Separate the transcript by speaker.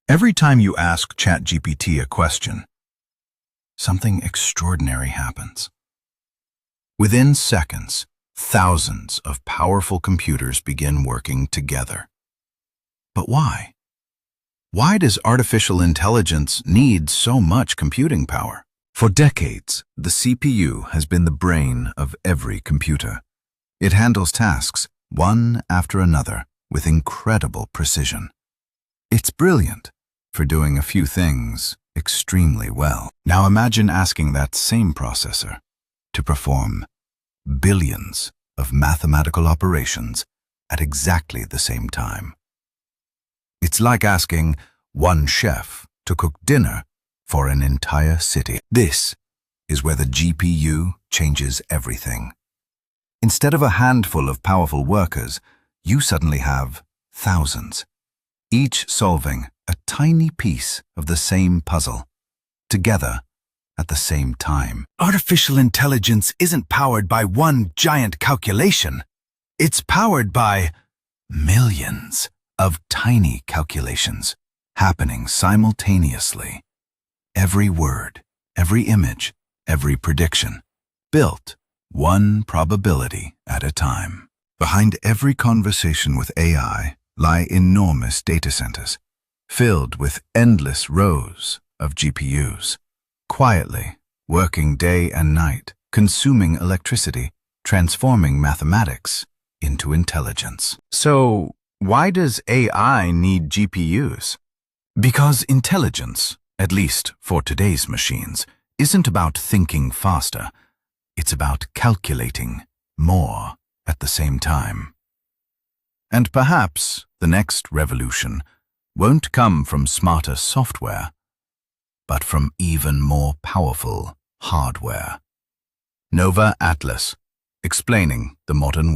Speaker 1: Every time you ask ChatGPT a question, something extraordinary happens. Within seconds, thousands of powerful computers begin working together. But why? Why does artificial intelligence need so much computing power? For decades, the CPU has been the brain of every computer. It handles tasks, one after another, with incredible precision. It's brilliant for doing a few things extremely well. Now imagine asking that same processor to perform billions of mathematical operations at exactly the same time. It's like asking one chef to cook dinner for an entire city. This is where the GPU changes everything. Instead of a handful of powerful workers, you suddenly have thousands, each solving a tiny piece of the same puzzle, together at the same time. Artificial intelligence isn't powered by one giant calculation. It's powered by millions of tiny calculations happening simultaneously. Every word, every image, every prediction, built one probability at a time. Behind every conversation with AI lie enormous data centers, filled with endless rows of GPUs, quietly working day and night, consuming electricity, transforming mathematics into intelligence. So, why does AI need GPUs? Because intelligence, at least for today's machines, isn't about thinking faster. It's about calculating more at the same time. And perhaps the next revolution won't come from smarter software, but from even more powerful hardware. Nova Atlas, explaining the modern world.